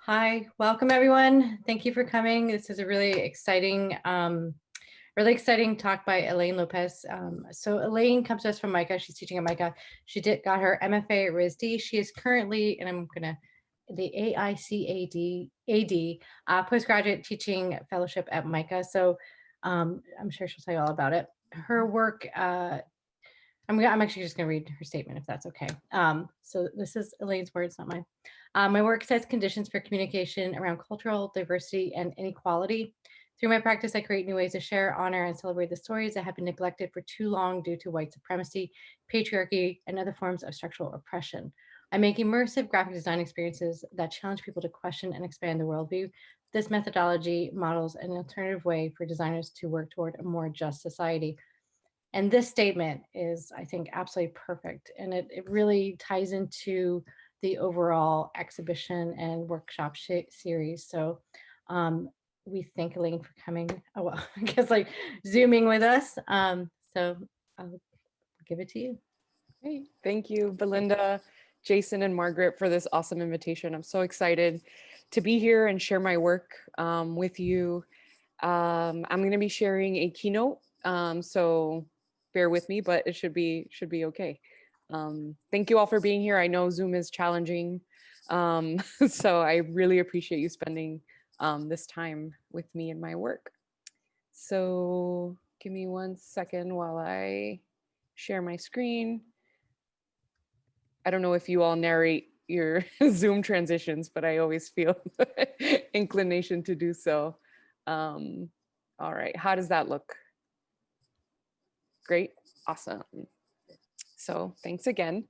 Hi, welcome everyone. Thank you for coming. This is a really exciting talk by Elaine Lopez. So Elaine comes to us from MICA. She's teaching at MICA. She got her MFA at RISD. She is currently, and I'm gonna, the AICAD postgraduate teaching fellowship at MICA. So I'm sure she'll tell you all about it. Her work, I'm actually just going to read her statement if that's okay. So this is Elaine's words, not mine. My work sets conditions for communication around cultural diversity and inequality. Through my practice, I create new ways to share, honor, and celebrate the stories that have been neglected for too long due to white supremacy, patriarchy, and other forms of structural oppression. I make immersive graphic design experiences that challenge people to question and expand their worldview. This methodology models an alternative way for designers to work toward a more just society. And this statement is, I think, absolutely perfect. And it really ties into the overall exhibition and workshop series. So we thank Elaine for coming. Oh, well, I guess like Zooming with us. So I'll give it to you. Great. Thank you, Belinda, Jason, and Margaret for this awesome invitation. I'm so excited to be here and share my work with you. I'm going to be sharing a keynote, so bear with me, but it should be okay. Thank you all for being here. I know Zoom is challenging, so I really appreciate you spending this time with me and my work. So give me 1 second while I share my screen. I don't know if you all narrate your Zoom transitions, but I always feel inclination to do so. All right, how does that look? Great, awesome. So thanks again.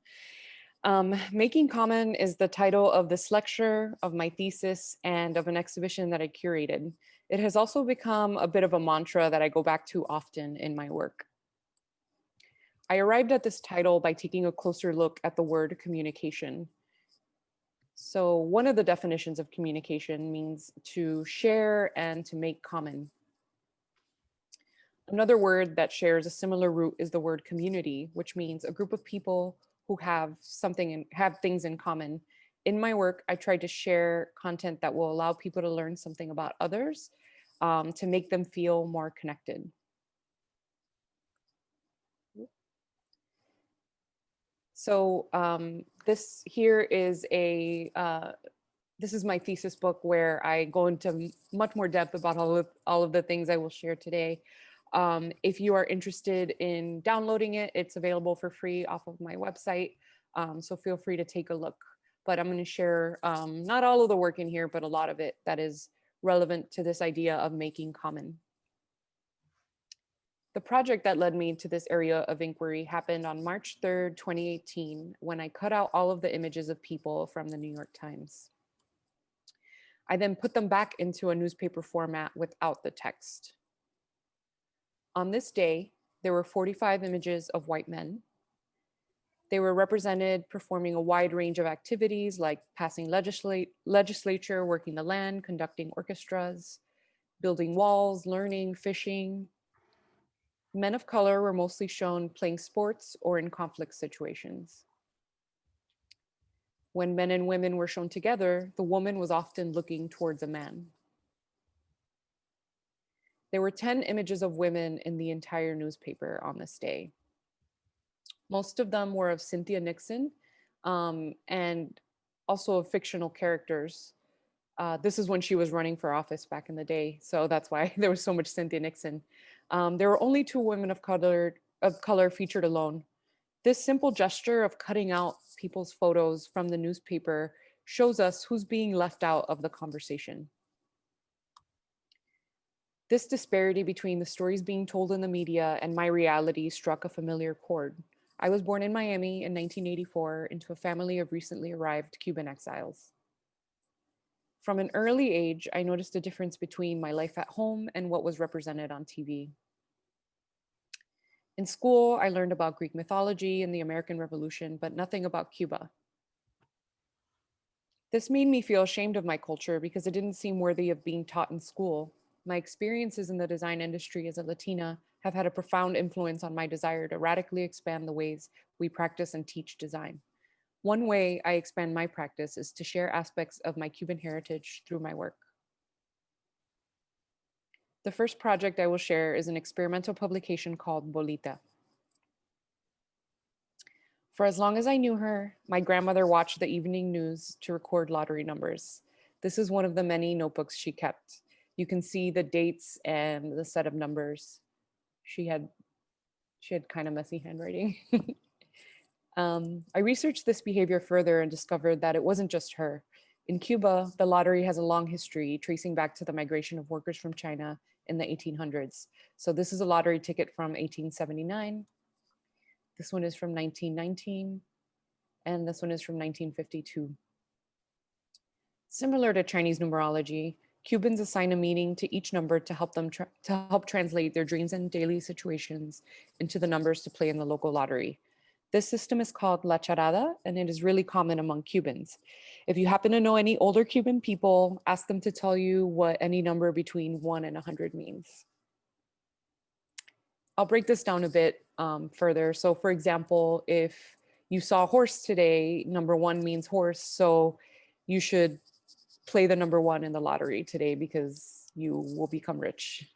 Making Common is the title of this lecture, of my thesis, and of an exhibition that I curated. It has also become a bit of a mantra that I go back to often in my work. I arrived at this title by taking a closer look at the word communication. So one of the definitions of communication means to share and to make common. Another word that shares a similar root is the word community, which means a group of people who have things in common. In my work, I try to share content that will allow people to learn something about others, to make them feel more connected. So this here is this is my thesis book where I go into much more depth about all of the things I will share today. If you are interested in downloading it, it's available for free off of my website. So feel free to take a look. But I'm going to share not all of the work in here, but a lot of it that is relevant to this idea of making common. The project that led me to this area of inquiry happened on March 3rd, 2018, when I cut out all of the images of people from the New York Times. I then put them back into a newspaper format without the text. On this day, there were 45 images of white men. They were represented performing a wide range of activities like passing legislature, working the land, conducting orchestras, building walls, learning, fishing. Men of color were mostly shown playing sports or in conflict situations. When men and women were shown together, the woman was often looking towards a man. There were 10 images of women in the entire newspaper on this day. Most of them were of Cynthia Nixon, and also of fictional characters. This is when she was running for office back in the day, so that's why there was so much Cynthia Nixon. There were only 2 women of color featured alone. This simple gesture of cutting out people's photos from the newspaper shows us who's being left out of the conversation. This disparity between the stories being told in the media and my reality struck a familiar chord. I was born in Miami in 1984 into a family of recently arrived Cuban exiles. From an early age, I noticed a difference between my life at home and what was represented on TV. In school, I learned about Greek mythology and the American Revolution, but nothing about Cuba. This made me feel ashamed of my culture because it didn't seem worthy of being taught in school. My experiences in the design industry as a Latina have had a profound influence on my desire to radically expand the ways we practice and teach design. One way I expand my practice is to share aspects of my Cuban heritage through my work. The first project I will share is an experimental publication called Bolita. For as long as I knew her, my grandmother watched the evening news to record lottery numbers. This is one of the many notebooks she kept. You can see the dates and the set of numbers. She had kind of messy handwriting. I researched this behavior further and discovered that it wasn't just her. In Cuba, the lottery has a long history tracing back to the migration of workers from China in the 1800s. So this is a lottery ticket from 1879. This one is from 1919, and this one is from 1952. Similar to Chinese numerology, Cubans assign a meaning to each number to help them to help translate their dreams and daily situations into the numbers to play in the local lottery. This system is called La Charada, and it is really common among Cubans. If you happen to know any older Cuban people, ask them to tell you what any number between 1 and 100 means. I'll break this down a bit further. So for example, if you saw a horse today, number 1 means horse. So you should play the number 1 in the lottery today because you will become rich.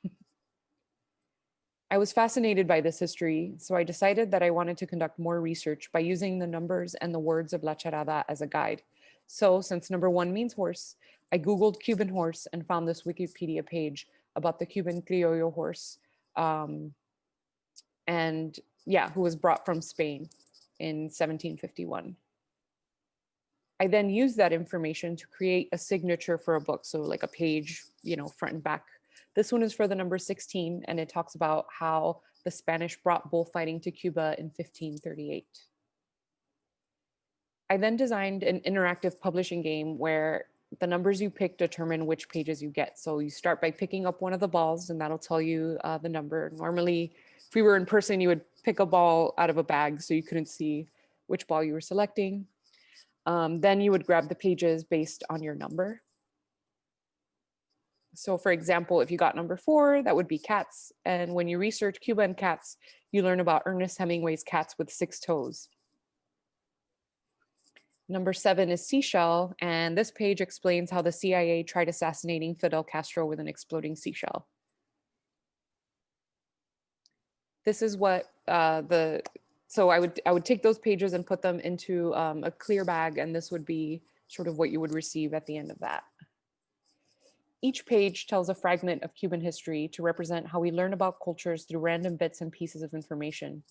I was fascinated by this history, so I decided that I wanted to conduct more research by using the numbers and the words of La Charada as a guide. So since number 1 means horse, I Googled Cuban horse and found this Wikipedia page about the Cuban criollo horse, and yeah, who was brought from Spain in 1751. I then used that information to create a signature for a book. So like a page, front and back. This one is for the number 16, and it talks about how the Spanish brought bullfighting to Cuba in 1538. I then designed an interactive publishing game where the numbers you pick determine which pages you get. So you start by picking up one of the balls, and that'll tell you the number. Normally, if we were in person, you would pick a ball out of a bag so you couldn't see which ball you were selecting. Then you would grab the pages based on your number. So for example, if you got number 4, that would be cats. And when you research Cuba and cats, you learn about Ernest Hemingway's cats with 6 toes. Number 7 is seashell. And this page explains how the CIA tried assassinating Fidel Castro with an exploding seashell. This is what so I would take those pages and put them into a clear bag, and this would be sort of what you would receive at the end of that. Each page tells a fragment of Cuban history to represent how we learn about cultures through random bits and pieces of information.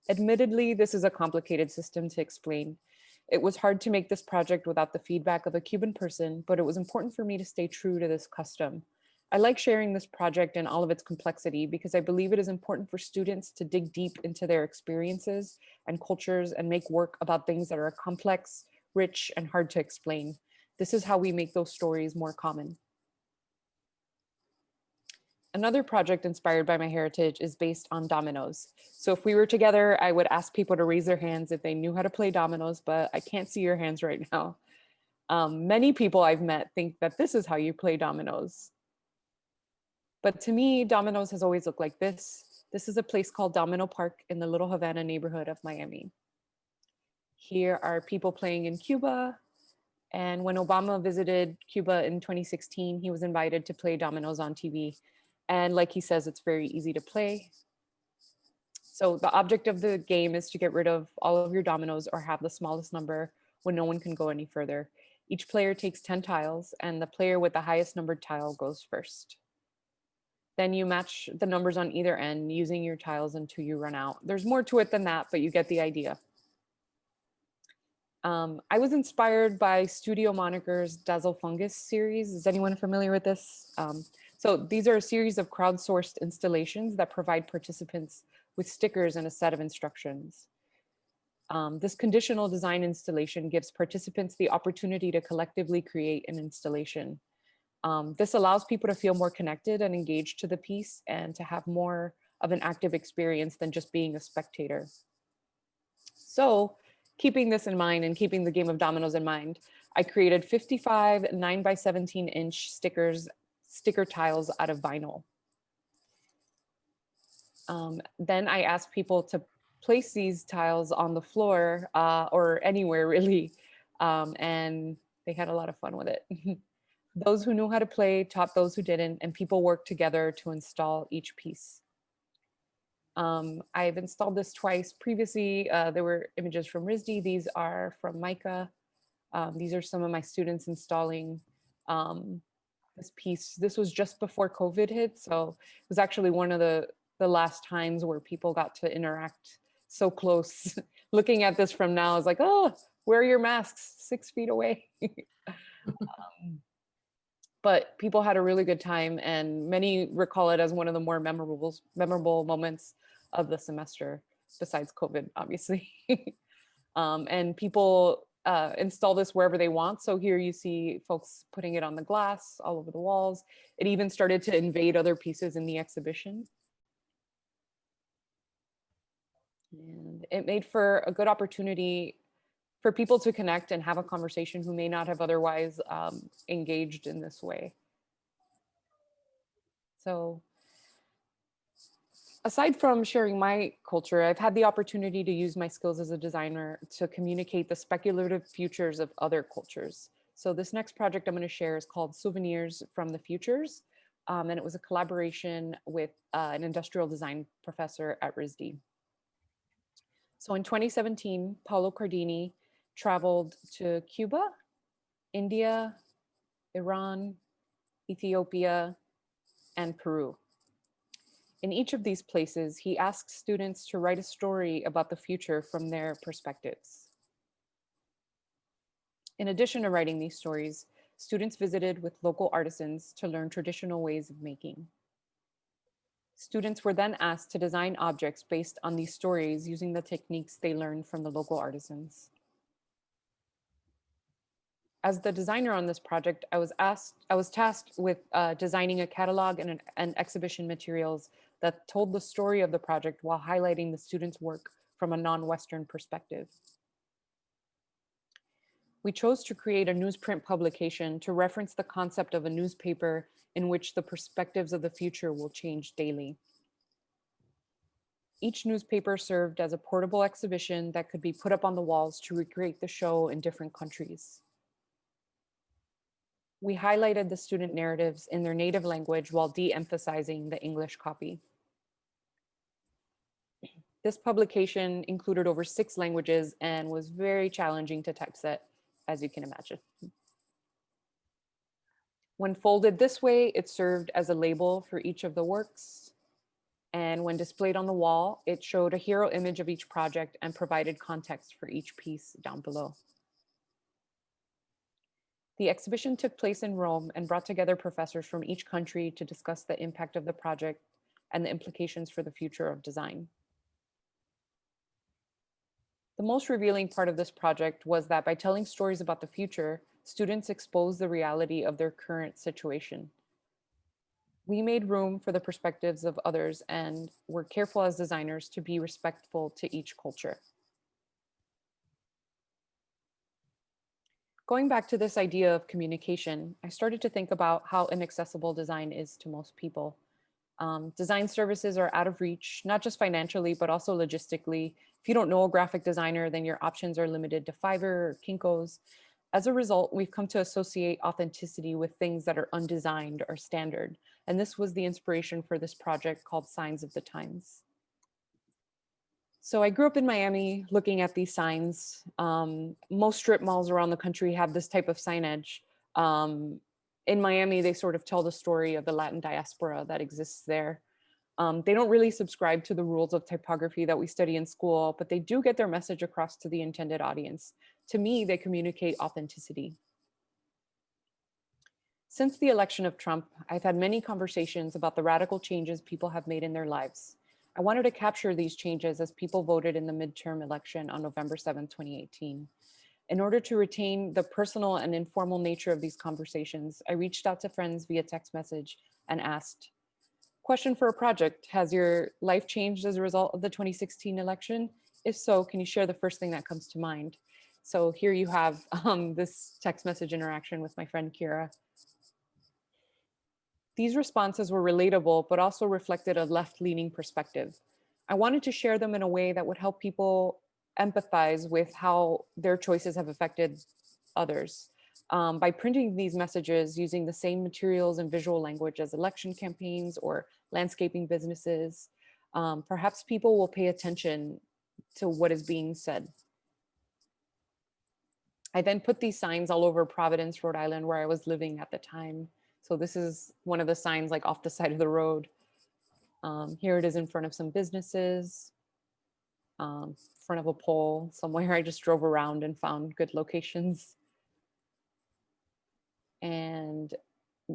Admittedly, this is a complicated system to explain. It was hard to make this project without the feedback of a Cuban person, but it was important for me to stay true to this custom. I like sharing this project in all of its complexity because I believe it is important for students to dig deep into their experiences and cultures and make work about things that are complex, rich, and hard to explain. This is how we make those stories more common. Another project inspired by my heritage is based on dominoes. So if we were together, I would ask people to raise their hands if they knew how to play dominoes, but I can't see your hands right now. Many people I've met think that this is how you play dominoes. But to me, dominoes has always looked like this. This is a place called Domino Park in the Little Havana neighborhood of Miami. Here are people playing in Cuba. And when Obama visited Cuba in 2016, he was invited to play dominoes on TV. And like he says, it's very easy to play. So the object of the game is to get rid of all of your dominoes or have the smallest number when no one can go any further. Each player takes 10 tiles, and the player with the highest numbered tile goes first. Then you match the numbers on either end using your tiles until you run out. There's more to it than that, but you get the idea. I was inspired by Studio Moniker's Dazzle Fungus series. Is anyone familiar with this? So these are a series of crowdsourced installations that provide participants with stickers and a set of instructions. This conditional design installation gives participants the opportunity to collectively create an installation. This allows people to feel more connected and engaged to the piece and to have more of an active experience than just being a spectator. So keeping this in mind and keeping the game of dominoes in mind, I created 55 9x17-inch sticker tiles out of vinyl. Then I asked people to place these tiles on the floor or anywhere really. And they had a lot of fun with it. Those who knew how to play taught those who didn't, and people worked together to install each piece. I've installed this twice previously. There were images from RISD. These are from Micah. These are some of my students installing um, this piece. This was just before COVID hit, so it was actually one of the last times where people got to interact so close. Looking at this from now is like, oh, wear your masks 6 feet away. But people had a really good time, and many recall it as one of the more memorable moments of the semester, besides COVID, obviously. And people install this wherever they want. So here you see folks putting it on the glass all over the walls. It even started to invade other pieces in the exhibition. And it made for a good opportunity for people to connect and have a conversation who may not have otherwise engaged in this way. So aside from sharing my culture, I've had the opportunity to use my skills as a designer to communicate the speculative futures of other cultures. So this next project I'm going to share is called Souvenirs from the Futures. And it was a collaboration with an industrial design professor at RISD. So in 2017, Paolo Cardini traveled to Cuba, India, Iran, Ethiopia, and Peru. In each of these places, he asks students to write a story about the future from their perspectives. In addition to writing these stories, students visited with local artisans to learn traditional ways of making. Students were then asked to design objects based on these stories using the techniques they learned from the local artisans. As the designer on this project, I was tasked with designing a catalog and exhibition materials that told the story of the project while highlighting the students' work from a non-Western perspective. We chose to create a newsprint publication to reference the concept of a newspaper in which the perspectives of the future will change daily. Each newspaper served as a portable exhibition that could be put up on the walls to recreate the show in different countries. We highlighted the student narratives in their native language while de-emphasizing the English copy. This publication included over 6 languages and was very challenging to typeset, as you can imagine. When folded this way, it served as a label for each of the works. And when displayed on the wall, it showed a hero image of each project and provided context for each piece down below. The exhibition took place in Rome and brought together professors from each country to discuss the impact of the project and the implications for the future of design. The most revealing part of this project was that by telling stories about the future, students exposed the reality of their current situation. We made room for the perspectives of others and were careful as designers to be respectful to each culture. Going back to this idea of communication, I started to think about how inaccessible design is to most people. Design services are out of reach, not just financially, but also logistically. If you don't know a graphic designer, then your options are limited to Fiverr or Kinko's. As a result, we've come to associate authenticity with things that are undesigned or standard. And this was the inspiration for this project called Signs of the Times. So I grew up in Miami looking at these signs. Most strip malls around the country have this type of signage. In Miami, they sort of tell the story of the Latin diaspora that exists there. They don't really subscribe to the rules of typography that we study in school, but they do get their message across to the intended audience. To me, they communicate authenticity. Since the election of Trump, I've had many conversations about the radical changes people have made in their lives. I wanted to capture these changes as people voted in the midterm election on November 7, 2018. In order to retain the personal and informal nature of these conversations, I reached out to friends via text message and asked, question for a project, has your life changed as a result of the 2016 election? If so, can you share the first thing that comes to mind? So here you have this text message interaction with my friend Kira. These responses were relatable, but also reflected a left-leaning perspective. I wanted to share them in a way that would help people empathize with how their choices have affected others. By printing these messages using the same materials and visual language as election campaigns or landscaping businesses, perhaps people will pay attention to what is being said. I then put these signs all over Providence, Rhode Island, where I was living at the time. So this is one of the signs like off the side of the road. Here it is in front of some businesses, front of a pole somewhere. I just drove around and found good locations. And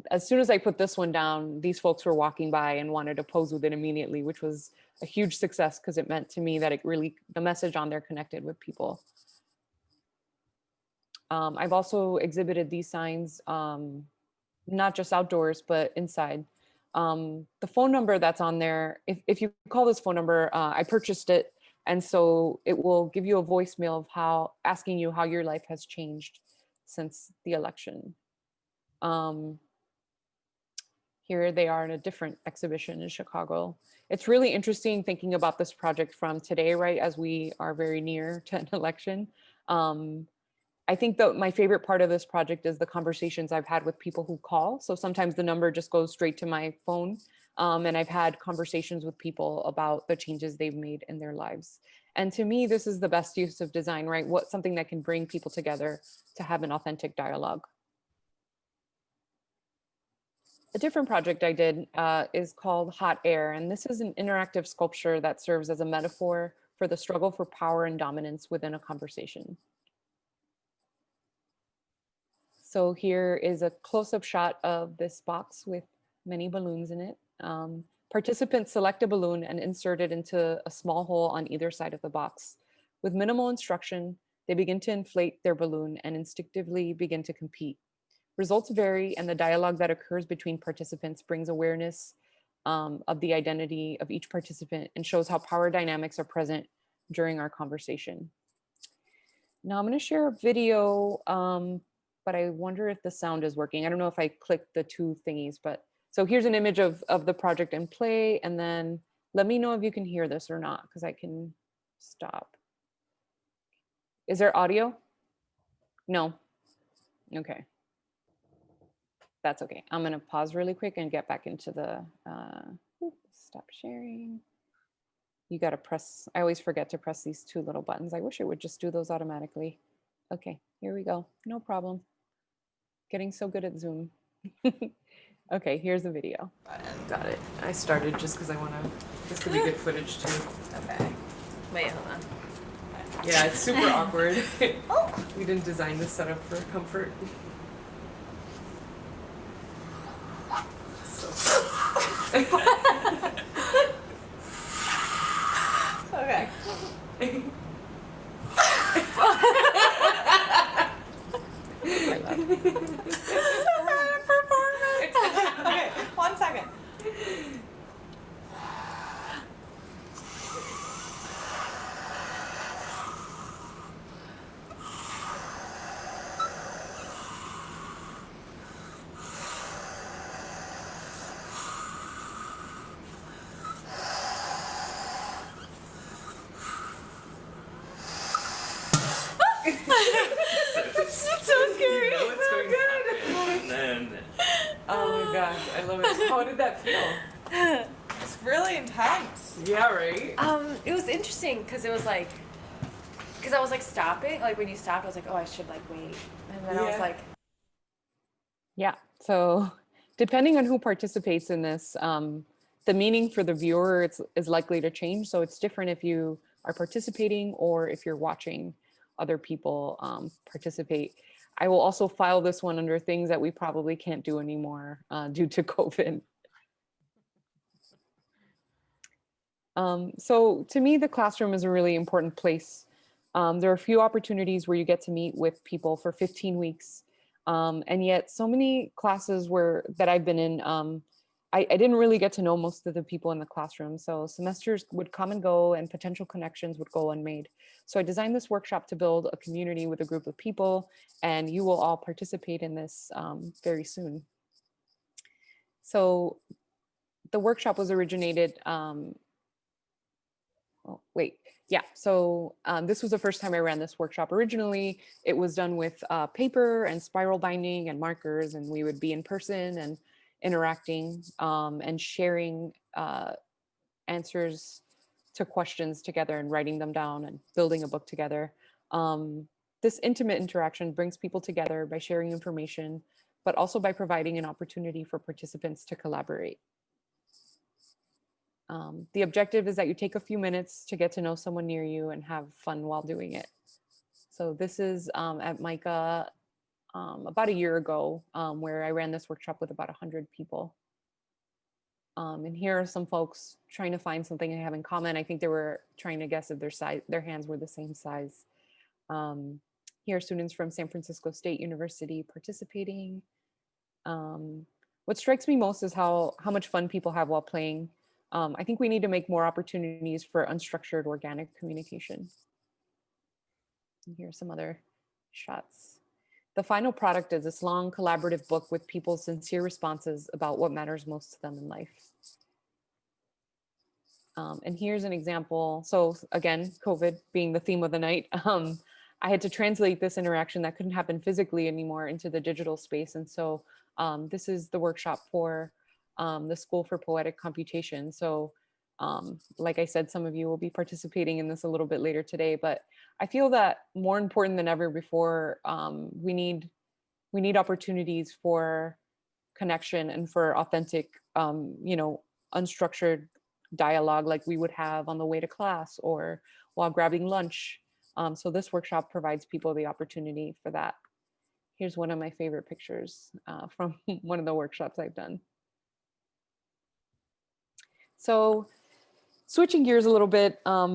as soon as I put this one down, these folks were walking by and wanted to pose with it immediately, which was a huge success because it meant to me that it really, the message on there connected with people. I've also exhibited these signs, not just outdoors, but inside. The phone number that's on there, if you call this phone number, I purchased it. And so it will give you a voicemail of how, asking you how your life has changed since the election. Here they are in a different exhibition in Chicago. It's really interesting thinking about this project from today, right? As we are very near to an election. I think that my favorite part of this project is the conversations I've had with people who call. So sometimes the number just goes straight to my phone. And I've had conversations with people about the changes they've made in their lives. And to me, this is the best use of design, right? What something that can bring people together to have an authentic dialogue. A different project I did is called Hot Air. And this is an interactive sculpture that serves as a metaphor for the struggle for power and dominance within a conversation. So here is a close-up shot of this box with many balloons in it. Participants select a balloon and insert it into a small hole on either side of the box. With minimal instruction, they begin to inflate their balloon and instinctively begin to compete. Results vary, and the dialogue that occurs between participants brings awareness of the identity of each participant and shows how power dynamics are present during our conversation. Now I'm going to share a video, but I wonder if the sound is working. I don't know if I clicked the two thingies, but so here's an image of the project in play, and then let me know if you can hear this or not, because I can stop. Is there audio? No? Okay. That's okay. I'm going to pause really quick and get back into the, stop sharing. You got to press, I always forget to press these two little buttons. I wish it would just do those automatically. Okay, here we go. No problem. Getting so good at Zoom. Okay, here's the video. Got it. I started just because I want to, this could be good footage too. Okay. Wait, hold on. Yeah, it's super awkward. Oh. We didn't design this setup for comfort. Okay. I love it. So bad at performance. Okay, 1 second. It's so scary. You know what's going to happen. And then, oh my gosh, I love it. How did that feel? It's really intense. Yeah, right? It was interesting because it was like, because I was like stopping, like when you stopped, I was like, oh, I should like wait. And then I was like, yeah. So depending on who participates in this, the meaning for the viewer is likely to change. So it's different if you are participating or if you're watching other people participate. I will also file this one under things that we probably can't do anymore due to COVID. So to me, the classroom is a really important place. There are a few opportunities where you get to meet with people for 15 weeks. And yet so many classes that I've been in, I didn't really get to know most of the people in the classroom. So semesters would come and go and potential connections would go unmade. So I designed this workshop to build a community with a group of people, and you will all participate in this very soon. So the workshop was originated oh, wait, yeah. So this was the first time I ran this workshop. Originally, it was done with paper and spiral binding and markers, and we would be in person and interacting and sharing answers to questions together and writing them down and building a book together. Um, this intimate interaction brings people together by sharing information, but also by providing an opportunity for participants to collaborate. The objective is that you take a few minutes to get to know someone near you and have fun while doing it. So this is at MICA about a year ago, where I ran this workshop with about 100 people. And here are some folks trying to find something they have in common. I think they were trying to guess if their hands were the same size. Here are students from San Francisco State University participating. What strikes me most is how much fun people have while playing. I think we need to make more opportunities for unstructured organic communication. And here are some other shots. The final product is this long collaborative book with people's sincere responses about what matters most to them in life. And here's an example. So again, COVID being the theme of the night, I had to translate this interaction that couldn't happen physically anymore into the digital space. And so this is the workshop for the School for Poetic Computation. So like I said, some of you will be participating in this a little bit later today, but I feel that more important than ever before, we need opportunities for connection and for authentic, unstructured dialogue like we would have on the way to class or while grabbing lunch. So this workshop provides people the opportunity for that. Here's one of my favorite pictures from one of the workshops I've done. So switching gears a little bit, a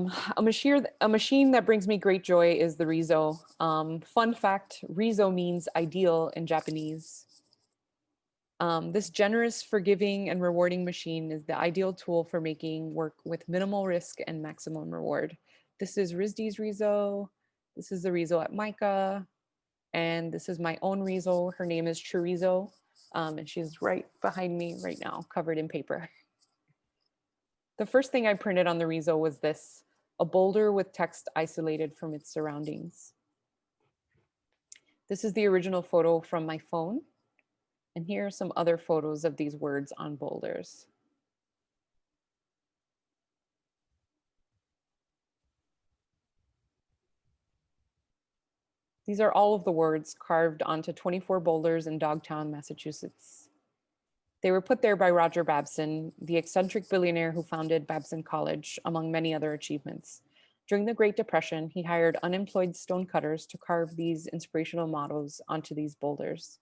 machine that brings me great joy is the Riso. Fun fact, Riso means ideal in Japanese. This generous, forgiving, and rewarding machine is the ideal tool for making work with minimal risk and maximum reward. This is Rizdi's Riso. This is the Riso at MICA. And this is my own Riso. Her name is Chorizo. And she's right behind me right now, covered in paper. The first thing I printed on the Riso was this, a boulder with text isolated from its surroundings. This is the original photo from my phone. And here are some other photos of these words on boulders. These are all of the words carved onto 24 boulders in Dogtown, Massachusetts. They were put there by Roger Babson, the eccentric billionaire who founded Babson College, among many other achievements. During the Great Depression, he hired unemployed stonecutters to carve these inspirational mottos onto these boulders.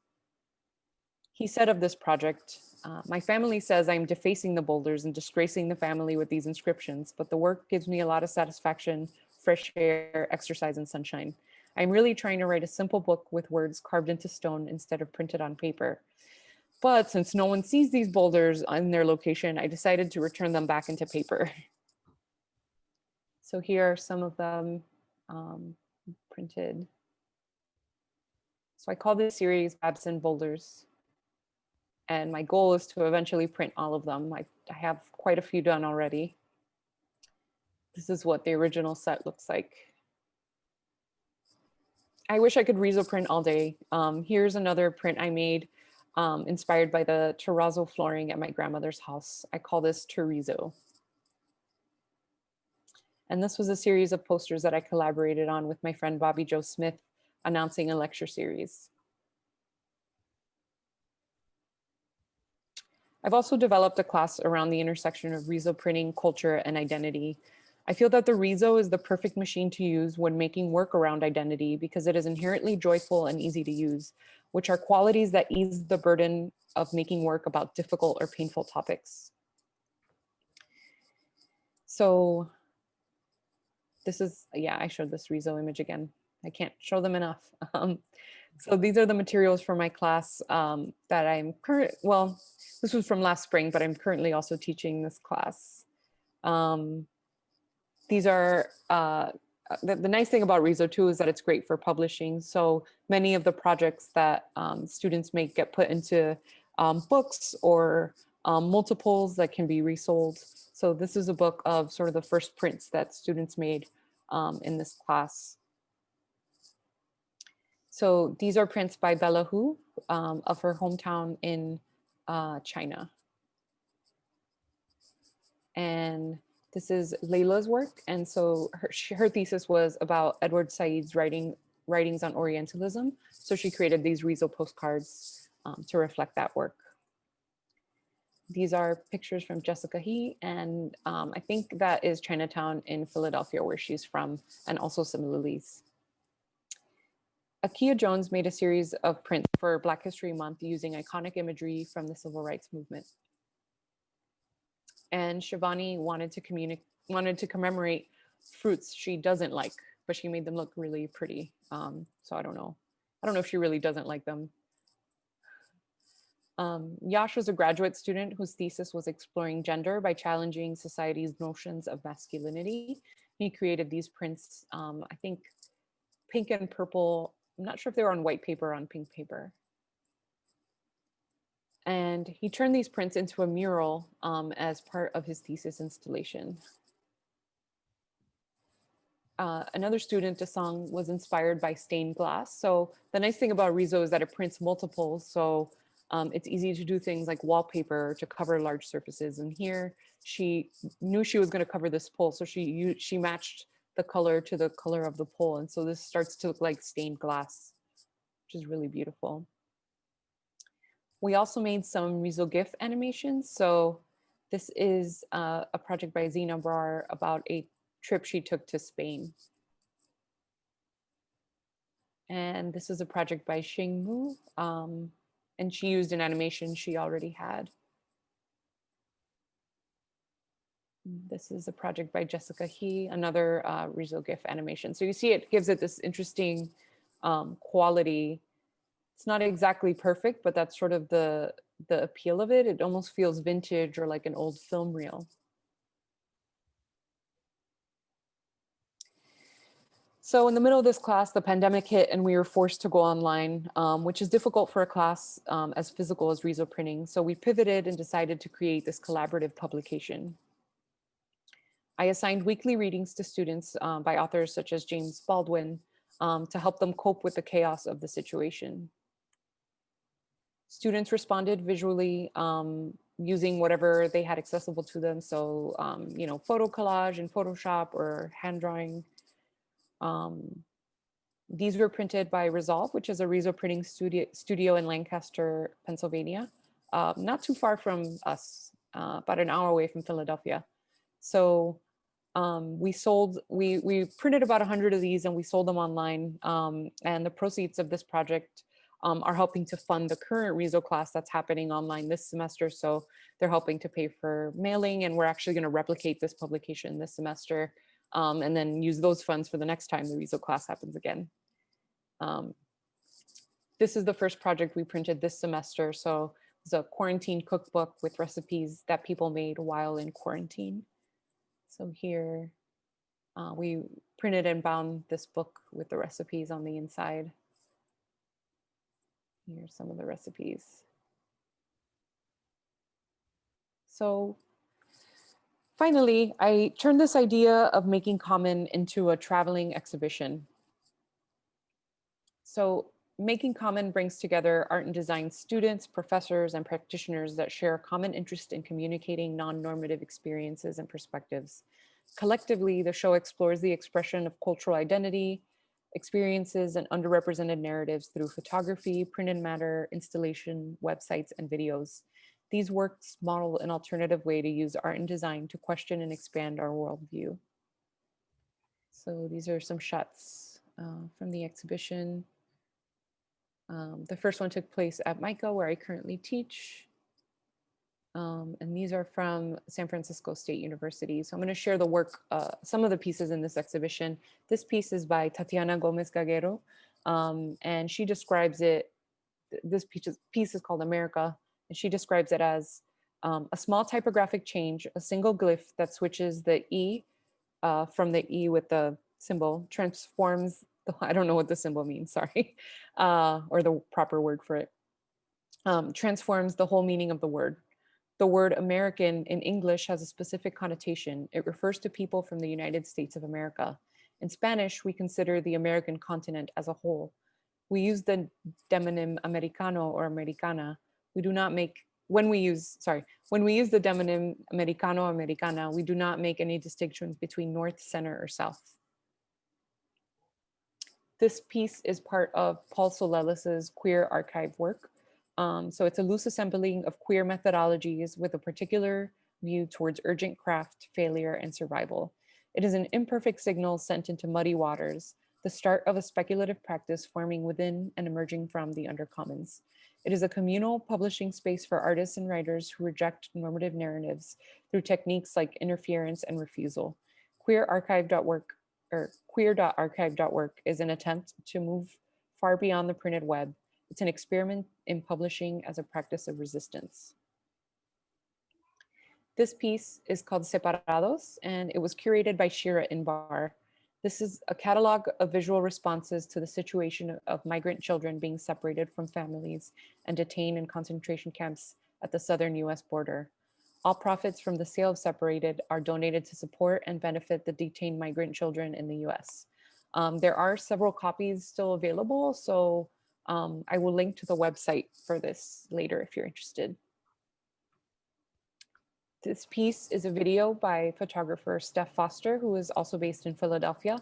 He said of this project, my family says I'm defacing the boulders and disgracing the family with these inscriptions, but the work gives me a lot of satisfaction, fresh air, exercise, and sunshine. I'm really trying to write a simple book with words carved into stone instead of printed on paper. But since no one sees these boulders in their location, I decided to return them back into paper. So here are some of them printed. So I call this series Babson Boulders. And my goal is to eventually print all of them. I have quite a few done already. This is what the original set looks like. I wish I could Riso print all day. Here's another print I made inspired by the terrazzo flooring at my grandmother's house. I call this Terrizzo. And this was a series of posters that I collaborated on with my friend Bobby Joe Smith, announcing a lecture series. I've also developed a class around the intersection of Riso printing, culture, and identity. I feel that the Riso is the perfect machine to use when making work around identity because it is inherently joyful and easy to use, which are qualities that ease the burden of making work about difficult or painful topics. So this is, yeah, I showed this Riso image again. I can't show them enough. So these are the materials for my class that I'm well, this was from last spring, but I'm currently also teaching this class. These are, the nice thing about Riso too is that it's great for publishing. So many of the projects that students make get put into books or multiples that can be resold. So this is a book of sort of the first prints that students made in this class. So these are prints by Bella Hu of her hometown in China. And this is Layla's work. And so her thesis was about Edward Said's writings on Orientalism. So she created these Riso postcards to reflect that work. These are pictures from Jessica He, and I think that is Chinatown in Philadelphia, where she's from, and also some lilies. Akia Jones made a series of prints for Black History Month using iconic imagery from the civil rights movement. And Shivani wanted to commemorate fruits she doesn't like, but she made them look really pretty. So I don't know if she really doesn't like them. Yash was a graduate student whose thesis was exploring gender by challenging society's notions of masculinity. He created these prints, I think pink and purple. I'm not sure if they were on white paper or on pink paper. And he turned these prints into a mural as part of his thesis installation. Another student, Desang, was inspired by stained glass. So the nice thing about Riso is that it prints multiples. So it's easy to do things like wallpaper to cover large surfaces. And here she knew she was going to cover this pole. So she matched the color to the color of the pole. And so this starts to look like stained glass, which is really beautiful. We also made some Riso GIF animations. So this is a project by Zina Brar about a trip she took to Spain. And this is a project by Xing Mu. And she used an animation she already had. This is a project by Jessica He, another Riso GIF animation. So you see it gives it this interesting quality. It's not exactly perfect, but that's sort of the appeal of it. It almost feels vintage or like an old film reel. So in the middle of this class, the pandemic hit and we were forced to go online, which is difficult for a class as physical as Riso printing. So we pivoted and decided to create this collaborative publication. I assigned weekly readings to students by authors such as James Baldwin to help them cope with the chaos of the situation. Students responded visually using whatever they had accessible to them. So, photo collage in Photoshop or hand drawing. These were printed by Resolve, which is a Riso printing studio in Lancaster, Pennsylvania, not too far from us, about an hour away from Philadelphia. So we printed about 100 of these and we sold them online. And the proceeds of this project are helping to fund the current Riso class that's happening online this semester. So they're helping to pay for mailing, and we're actually going to replicate this publication this semester and then use those funds for the next time the Riso class happens again. This is the first project we printed this semester. So it's a quarantine cookbook with recipes that people made while in quarantine. So here we printed and bound this book with the recipes on the inside. Here's some of the recipes. So finally, I turned this idea of making common into a traveling exhibition. So Making Common brings together art and design students, professors, and practitioners that share a common interest in communicating non-normative experiences and perspectives. Collectively, the show explores the expression of cultural identity, experiences, and underrepresented narratives through photography, printed matter, installation, websites, and videos. These works model an alternative way to use art and design to question and expand our worldview. So these are some shots from the exhibition. The first one took place at MICA, where I currently teach. And these are from San Francisco State University. So I'm going to share the work, some of the pieces in this exhibition. This piece is by Tatiana Gomez Gaguero, and she describes it, this piece is called America, and she describes it as a small typographic change, a single glyph that switches the E from the E with the symbol, transforms, I don't know what the symbol means, sorry, or the proper word for it, transforms the whole meaning of the word. The word American in English has a specific connotation. It refers to people from the United States of America. In Spanish, we consider the American continent as a whole. We use the demonym Americano or Americana. We do not make, when we use the demonym Americano, Americana, we do not make any distinctions between North, Center, or South. This piece is part of Paul Solelis's queer archive work. So it's a loose assembling of queer methodologies with a particular view towards urgent craft, failure, and survival. It is an imperfect signal sent into muddy waters, the start of a speculative practice forming within and emerging from the undercommons. It is a communal publishing space for artists and writers who reject normative narratives through techniques like interference and refusal. Queer.archive.org is an attempt to move far beyond the printed web. It's an experiment in publishing as a practice of resistance. This piece is called Separados, and it was curated by Shira Inbar. This is a catalog of visual responses to the situation of migrant children being separated from families and detained in concentration camps at the southern US border. All profits from the sale of Separated are donated to support and benefit the detained migrant children in the US. There are several copies still available, so I will link to the website for this later if you're interested. This piece is a video by photographer Steph Foster, who is also based in Philadelphia.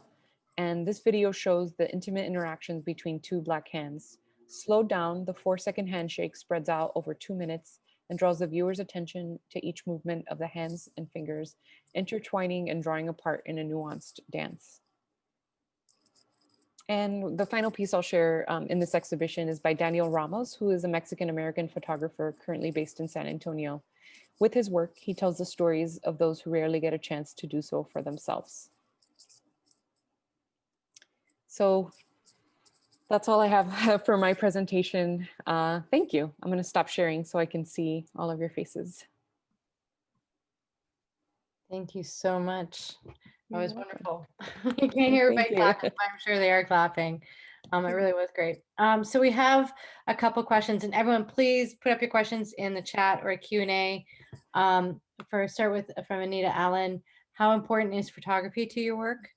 And this video shows the intimate interactions between two Black hands. Slowed down, the 4-second handshake spreads out over 2 minutes and draws the viewer's attention to each movement of the hands and fingers, intertwining and drawing apart in a nuanced dance. And the final piece I'll share in this exhibition is by Daniel Ramos, who is a Mexican-American photographer currently based in San Antonio. With his work, he tells the stories of those who rarely get a chance to do so for themselves. So that's all I have for my presentation. Thank you. I'm going to stop sharing so I can see all of your faces. Thank you so much. That was You're welcome. wonderful. You can't hear Thank everybody you. clapping, but I'm sure they are clapping. It really was great. So we have a couple questions, and everyone please put up your questions in the chat or a Q&A. Start with from Anita Allen. How important is photography to your work?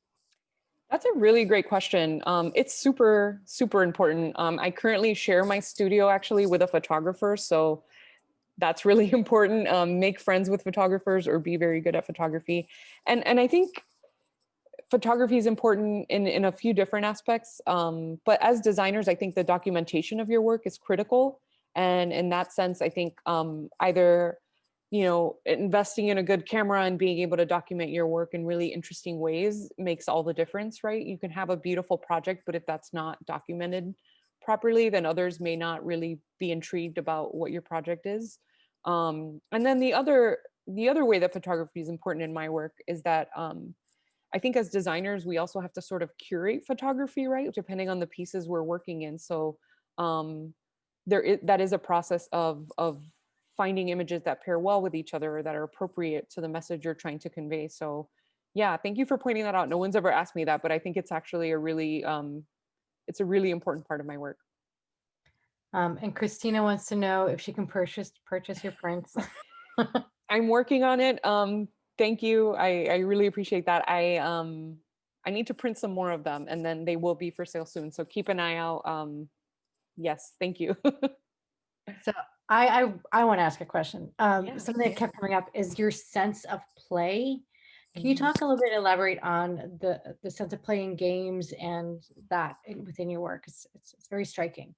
That's a really great question. It's super, super important. I currently share my studio actually with a photographer, so that's really important. Make friends with photographers or be very good at photography. And I think photography is important in a few different aspects. But as designers, I think the documentation of your work is critical. And in that sense, I think either investing in a good camera and being able to document your work in really interesting ways makes all the difference, right? You can have a beautiful project, but if that's not documented properly, then others may not really be intrigued about what your project is. And then the other way that photography is important in my work is that I think as designers, we also have to sort of curate photography, right? Depending on the pieces we're working in. So that is a process of finding images that pair well with each other or that are appropriate to the message you're trying to convey. So yeah, thank you for pointing that out. No one's ever asked me that, but I think it's actually it's a really important part of my work. And Christina wants to know if she can purchase your prints. I'm working on it. Thank you. I really appreciate that. I need to print some more of them and then they will be for sale soon. So keep an eye out. Yes, thank you. So I want to ask a question. Yeah, Something that kept coming up is your sense of play. Can you Mhm. talk a little bit, elaborate on the sense of play in games and that within your work? It's very striking.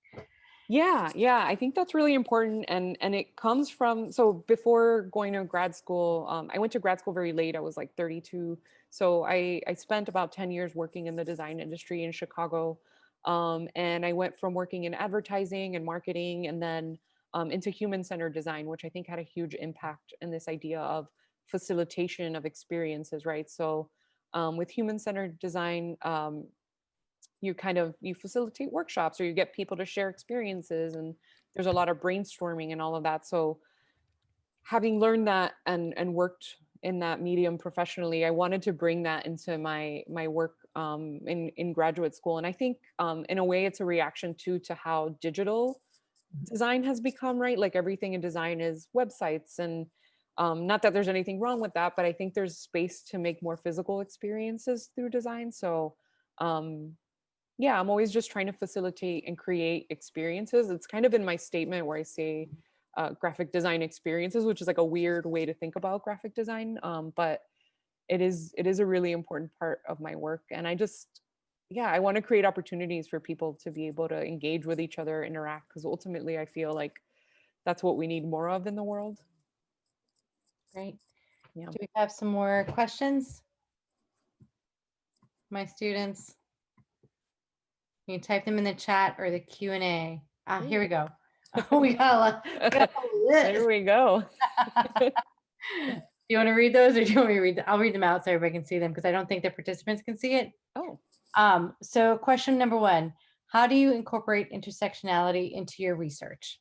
Yeah, I think that's really important, and it comes from, so before going to grad school, I went to grad school very late. I was like 32, so I spent about 10 years working in the design industry in Chicago, and I went from working in advertising and marketing, and then into human-centered design, which I think had a huge impact in this idea of facilitation of experiences, right? So with human-centered design, you facilitate workshops or you get people to share experiences, and there's a lot of brainstorming and all of that. So having learned that and worked in that medium professionally, I wanted to bring that into my work in graduate school. And I think in a way it's a reaction to how digital design has become, right? Like everything in design is websites, and not that there's anything wrong with that, but I think there's space to make more physical experiences through design. So um, yeah, I'm always just trying to facilitate and create experiences. It's kind of in my statement where I say graphic design experiences, which is like a weird way to think about graphic design. But it is a really important part of my work. And I just, yeah, I want to create opportunities for people to be able to engage with each other, interact, because ultimately I feel like that's what we need more of in the world. Great. Yeah. Do we have some more questions? My students, you can type them in the chat or the Q&A. Here we go. We got a There list. we go. Do you want to read those, or do you want me to read them? I'll read them out so everybody can see them, because I don't think the participants can see it. Oh, So question number 1, how do you incorporate intersectionality into your research?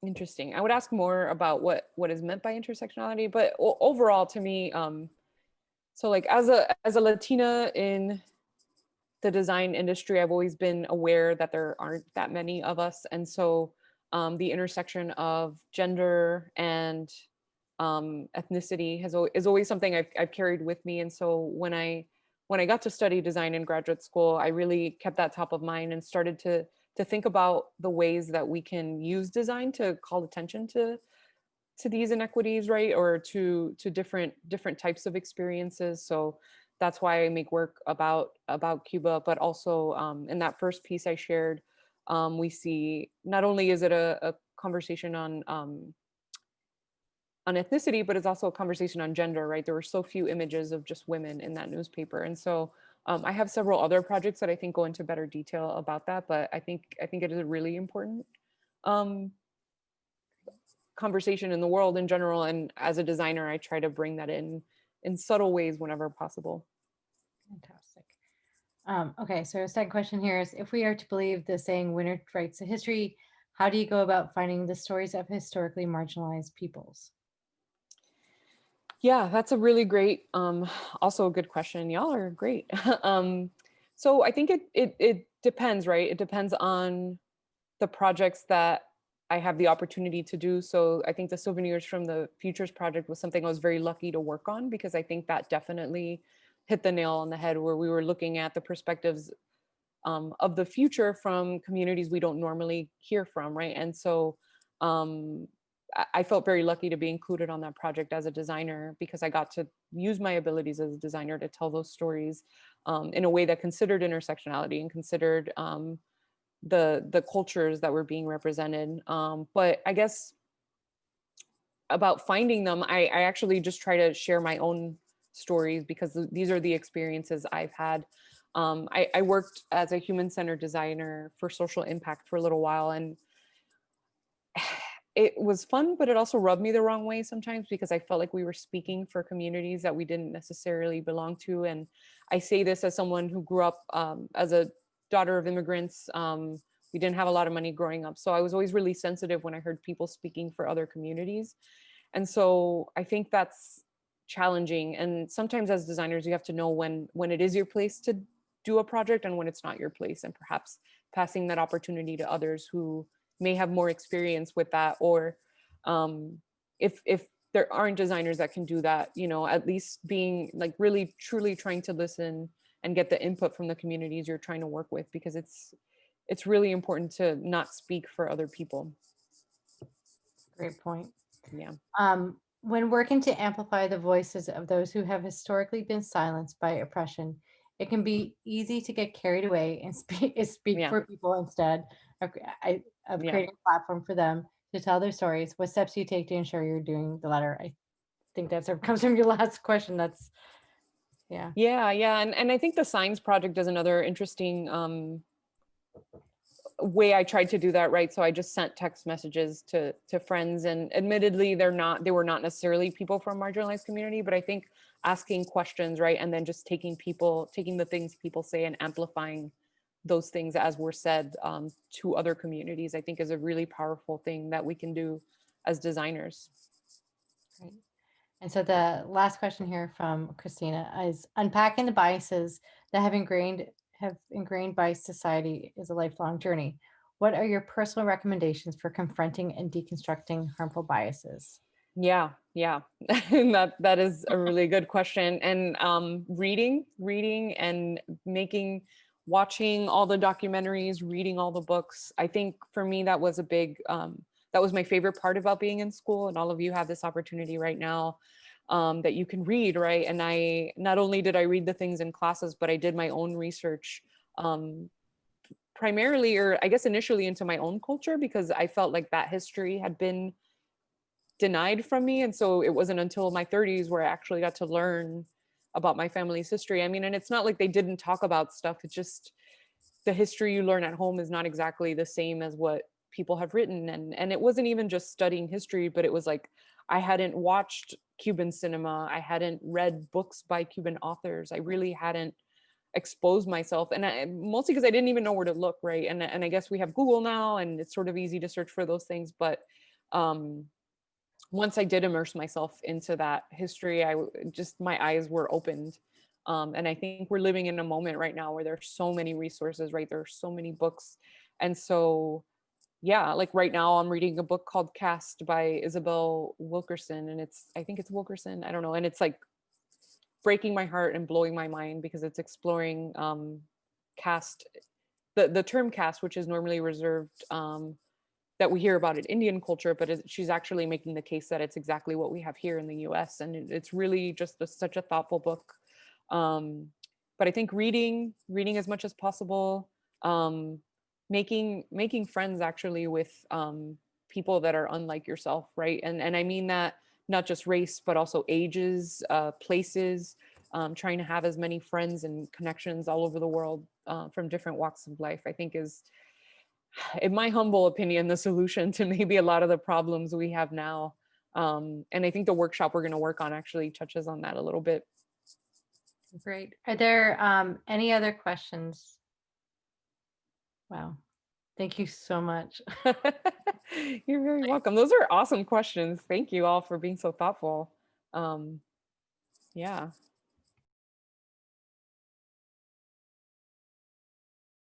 interesting. I would ask more about what is meant by intersectionality, but overall to me, so like as a Latina in the design industry, I've always been aware that there aren't that many of us. And so the intersection of gender and ethnicity is always something I've carried with me. And so when I got to study design in graduate school, I really kept that top of mind and started to think about the ways that we can use design to call attention to these inequities, right? Or to different types of experiences. So that's why I make work about Cuba, but also in that first piece I shared, we see not only is it a conversation on ethnicity, but it's also a conversation on gender, right? There were so few images of just women in that newspaper, and so I have several other projects that I think go into better detail about that. But I think it is a really important um, conversation in the world in general, and as a designer I try to bring that in subtle ways whenever possible. Fantastic. Okay, so our second question here is, if we are to believe the saying winner writes the history, how do you go about finding the stories of historically marginalized peoples? Yeah, that's a really great, also a good question. Y'all are great. So I think it depends, right? It depends on the projects that I have the opportunity to do. So I think the Souvenirs from the Futures project was something I was very lucky to work on, because I think that definitely hit the nail on the head, where we were looking at the perspectives of the future from communities we don't normally hear from, right? And so um, I felt very lucky to be included on that project as a designer, because I got to use my abilities as a designer to tell those stories in a way that considered intersectionality and considered the cultures that were being represented. But I guess about finding them, I actually just try to share my own stories, because these are the experiences I've had. I worked as a human-centered designer for social impact for a little while, and it was fun, but it also rubbed me the wrong way sometimes, because I felt like we were speaking for communities that we didn't necessarily belong to. And I say this as someone who grew up as a daughter of immigrants. We didn't have a lot of money growing up, so I was always really sensitive when I heard people speaking for other communities. And so I think that's challenging. And sometimes as designers, you have to know when it is your place to do a project and when it's not your place, and perhaps passing that opportunity to others who may have more experience with that. Or if there aren't designers that can do that, at least being like really truly trying to listen and get the input from the communities you're trying to work with, because it's really important to not speak for other people. Great point. Yeah. When working to amplify the voices of those who have historically been silenced by oppression, it can be easy to get carried away and speak Yeah. for people instead of, of Yeah. creating a platform for them to tell their stories. What steps do you take to ensure you're doing the latter? I think that sort of comes from your last question. That's, yeah. Yeah. And I think the Signs project is another interesting way I tried to do that, right? So I just sent text messages to friends, and admittedly they were not necessarily people from marginalized community, but I think asking questions, right? And then just taking the things people say and amplifying those things as were said to other communities, I think is a really powerful thing that we can do as designers. Great. And so the last question here from Christina is, unpacking the biases that have ingrained by society is a lifelong journey. What are your personal recommendations for confronting and deconstructing harmful biases? Yeah, yeah. That is a really good question. And reading and watching all the documentaries, reading all the books. I think for me that was a big that was my favorite part about being in school. And all of you have this opportunity right now that you can read, right? And I not only did I read the things in classes, but I did my own research, primarily, or I guess initially, into my own culture, because I felt like that history had been denied from me. And so it wasn't until my 30s where I actually got to learn about my family's history. I mean, and it's not like they didn't talk about stuff. It's just the history you learn at home is not exactly the same as what people have written. And it wasn't even just studying history, but it was like I hadn't watched Cuban cinema. I hadn't read books by Cuban authors. I really hadn't exposed myself, and mostly because I didn't even know where to look, right? And I guess we have Google now, and it's sort of easy to search for those things. But um, once I did immerse myself into that history, just my eyes were opened. And I think we're living in a moment right now where there's so many resources, right? There are so many books. And so, yeah, like right now I'm reading a book called Caste by Isabel Wilkerson. And I think it's Wilkerson, I don't know. And it's like breaking my heart and blowing my mind because it's exploring caste, the term caste, which is normally reserved, that we hear about in Indian culture, but she's actually making the case that it's exactly what we have here in the US. And it's really just such a thoughtful book. But I think reading as much as possible, um, making friends actually with people that are unlike yourself, right? And I mean that not just race, but also ages, places, trying to have as many friends and connections all over the world from different walks of life, I think is, in my humble opinion, the solution to maybe a lot of the problems we have now. And I think the workshop we're going to work on actually touches on that a little bit. Great. Are there any other questions? Wow. Thank you so much. You're very welcome. Those are awesome questions. Thank you all for being so thoughtful. Yeah.